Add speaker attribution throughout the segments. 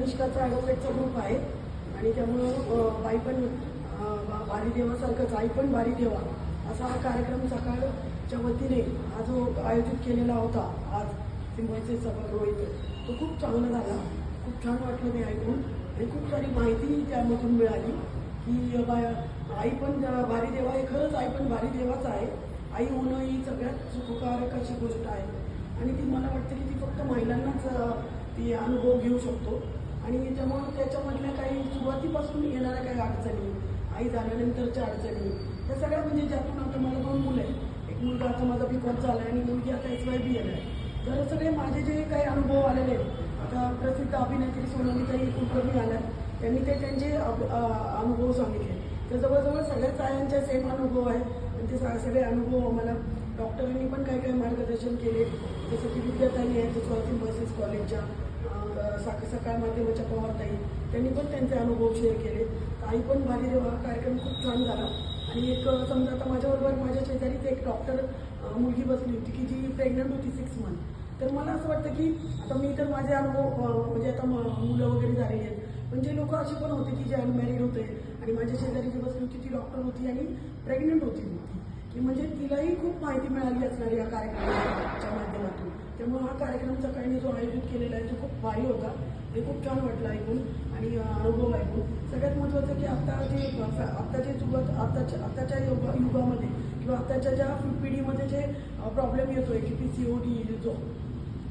Speaker 1: तनिष्काचा ॲडव्होकेटचा group आहे आणि त्यामुळं बाई पण भारी देवासारखंच आई पण भारी देवा असा हा कार्यक्रम सकाळच्या वतीने हा जो आयोजित केलेला होता आज सिंबॉयचे सभागृह इथे तो खूप चांगला झाला. खूप छान वाटलं ते ऐकून आणि खूप सारी माहिती त्यामधून मिळाली की आई पण भारी देवा हे खरंच आई पण भारी देवाच आहे. आई होणं ही सगळ्यात सुखकारक अशी गोष्ट आहे आणि ती मला वाटतं की ती फक्त महिलांनाच ती अनुभव घेऊ शकतो आणि त्यामुळं त्याच्यामधल्या काही सुरुवातीपासून येणाऱ्या काही अडचणी आई झाल्यानंतरच्या अडचणी त्या सगळ्या म्हणजे ज्यातून आता मला 2 मुलं आहेत. एक मुलगा आता माझा B.Com झाला आहे आणि मुलगी आता SYBL आहे. तर सगळे माझे जे काही अनुभव आलेले आहेत आता प्रसिद्ध अभिनेत्री सोनालीताई कुलकर्णी आल्या त्यांनी ते त्यांचे अनुभव सांगितले. तर जवळजवळ सगळ्याच आयांचे सेम अनुभव आहेत आणि ते सगळे अनुभव मला डॉक्टरांनी पण काही काही मार्गदर्शन केले. जसं की विद्याताई आहेत सिम्बॉयसिस कॉलेजच्या सकाळ माध्यमाच्या पवारताई त्यांनी पण त्यांचे अनुभव शेअर केले. आई पण भारी देवा हा कार्यक्रम खूप छान झाला आणि एक समजा आता माझ्याबरोबर माझ्या शेजारीच एक डॉक्टर मुलगी बसली होती की जी प्रेग्नंट होती 6 मंथ. तर मला असं वाटतं की आता मी तर माझे अनुभव म्हणजे आता मुलं वगैरे झालेली आहेत पण जे लोक असे पण होते की जे अनमॅरिड होते आणि माझ्या शेजारी जी बसली होती ती डॉक्टर होती आणि प्रेग्नंट होती की म्हणजे तिलाही खूप माहिती मिळाली असणार या कार्यक्रमाच्या माध्यमातून. त्यामुळे हा कार्यक्रम सकाळी जो आयोजित केलेला आहे तो खूप भारी होता. ते खूप छान वाटलं ऐकून आणि अनुभव ऐकून. सगळ्यात महत्त्वाचं की आत्ताची सुरुवात आत्ताच्या युगामध्ये किंवा आत्ताच्या ज्या पिढीमध्ये जे प्रॉब्लेम येतोय की PCOD जो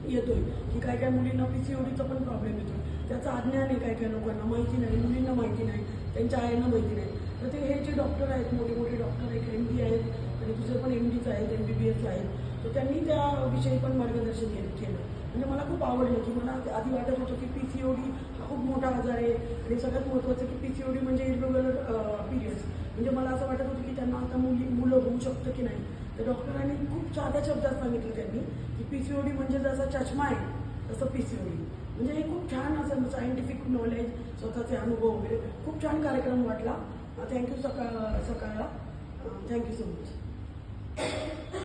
Speaker 1: येतोय की काही काही मुलींना PCODचा पण प्रॉब्लेम येतोय त्याचं अज्ञान आहे काही काही लोकांना माहिती नाही मुलींना माहिती नाही त्यांच्या आयांना माहिती नाही. तर ते हे जे डॉक्टर आहेत मोठे मोठे डॉक्टर एक MD आहेत आणि दुसरे पण MDच आहेत MBBS आहेत तर त्यांनी त्याविषयी पण मार्गदर्शन केलं. म्हणजे मला खूप आवडलं की मला आधी वाटत होतं की PCOD हा खूप मोठा आजार आहे आणि सगळ्यात महत्त्वाचं की PCOD म्हणजे इरेग्युलर पिरियड्स. म्हणजे मला असं वाटत होतं की त्यांना आता मुलं होऊ शकतं की नाही. तर डॉक्टरांनी खूप साध्या शब्दात सांगितलं त्यांनी की PCOD म्हणजे जसा चष्मा आहे तसं PCOD. म्हणजे हे खूप छान असं सायंटिफिक नॉलेज स्वतःचे अनुभव वगैरे खूप छान कार्यक्रम वाटला. थँक्यू सकाळला थँक्यू सो मच.